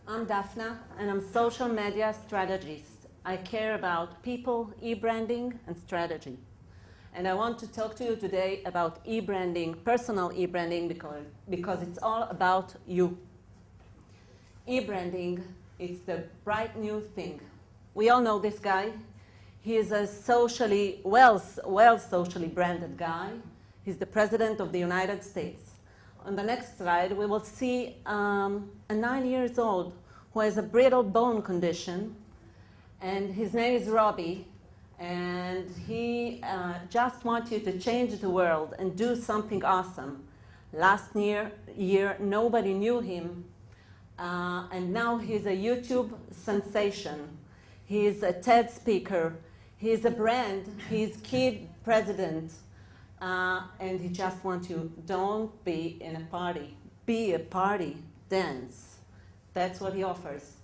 I'm Daphna, and I'm social media strategist. I care about people, e-branding, and strategy. And I want to talk to you today about e-branding, personal e-branding, because it's all about you. E-branding is the bright new thing. We all know this guy. He is a socially branded guy. He's the President of the United States. On the next slide, we will see a 9-year-old who has a brittle bone condition, and his name is Robbie, and he just wants you to change the world and do something awesome. Last year nobody knew him, and now he's a YouTube sensation. He's a TED speaker. He's a brand. He's kid president. And he just wants you, don't be in a party. Be a party. Dance. That's what he offers.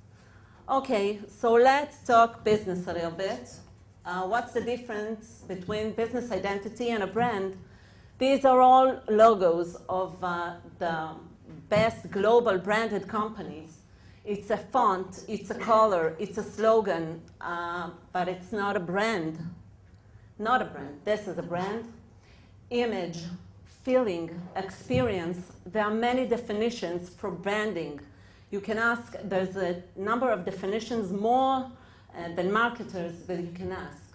Okay, so let's talk business a little bit. What's the difference between business identity and a brand? These are all logos of the best global branded companies. It's a font, it's a color, it's a slogan, but it's not a brand. Not a brand. This is a brand. Image, feeling, experience. There are many definitions for branding. You can ask, there's a number of definitions more than marketers that you can ask.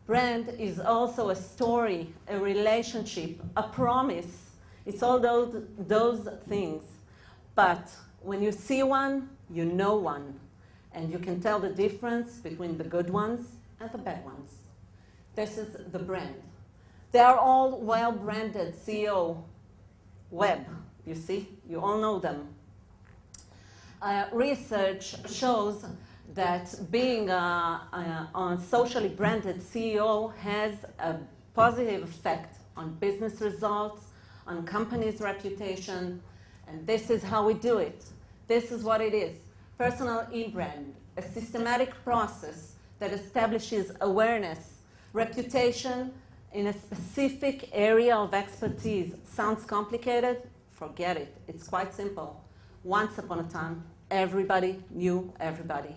Brand is also a story, a relationship, a promise. It's all those things. But when you see one, you know one. And you can tell the difference between the good ones and the bad ones. This is the brand. They are all well-branded CEO web, you see? You all know them. Research shows that being a socially branded CEO has a positive effect on business results, on companies' reputation, and this is how we do it. This is what it is. Personal e-brand, a systematic process that establishes awareness, reputation, in a specific area of expertise. Sounds complicated? Forget it. It's quite simple. Once upon a time, everybody knew everybody.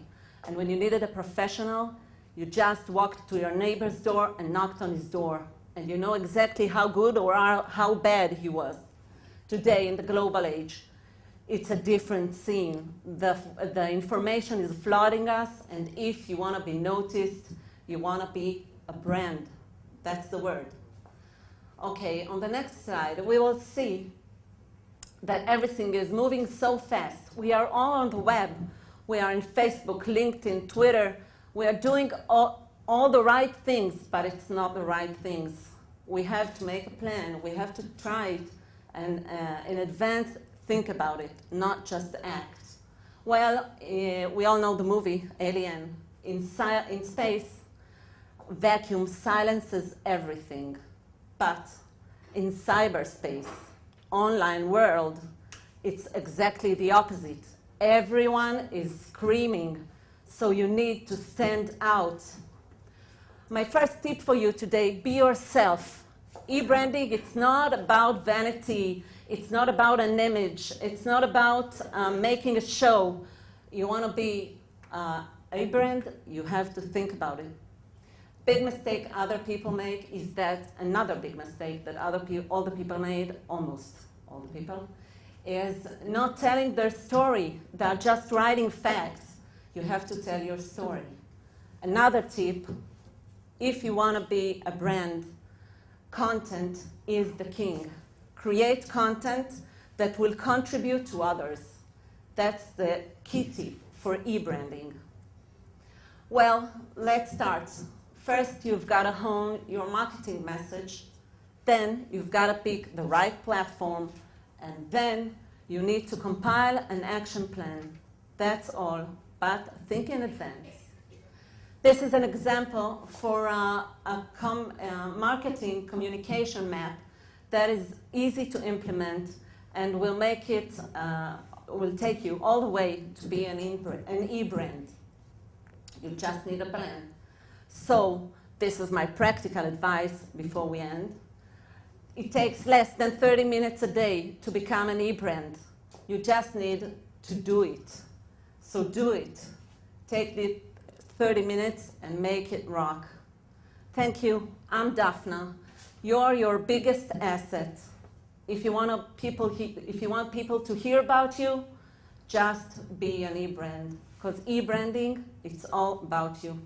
And when you needed a professional, you just walked to your neighbor's door and knocked on his door. And you know exactly how good or how bad he was. Today, in the global age, it's a different scene. The information is flooding us, and if you want to be noticed, you want to be a brand. That's the word. Okay, on the next slide, we will see that everything is moving so fast. We are all on the web. We are in Facebook, LinkedIn, Twitter. We are doing all the right things, but it's not the right things. We have to make a plan. We have to try it and in advance think about it, not just act. Well, we all know the movie Alien. In space, vacuum silences everything. But in cyberspace, online world, it's exactly the opposite. Everyone is screaming, so you need to stand out. My first tip for you today, be yourself. E-branding, it's not about vanity. It's not about an image. It's not about making a show. You want to be a brand, you have to think about it. Big mistake other people make is that another big mistake that all the people made, almost all the people, is not telling their story. They're just writing facts. You have to tell your story. Another tip, if you want to be a brand, content is the king. Create content that will contribute to others. That's the key tip for e-branding. Well, let's start. First, you've got to hone your marketing message. Then, you've got to pick the right platform. And then, you need to compile an action plan. That's all, but think in advance. This is an example for a marketing communication map that is easy to implement and will make it, will take you all the way to be an e-brand. You just need a plan. So this is my practical advice before we end. It takes less than 30 minutes a day to become an e-brand. You just need to do it. So do it. Take the 30 minutes and make it rock. Thank you. I'm Daphna. You're your biggest asset. If you want people to hear about you, just be an e-brand. Because e-branding, it's all about you.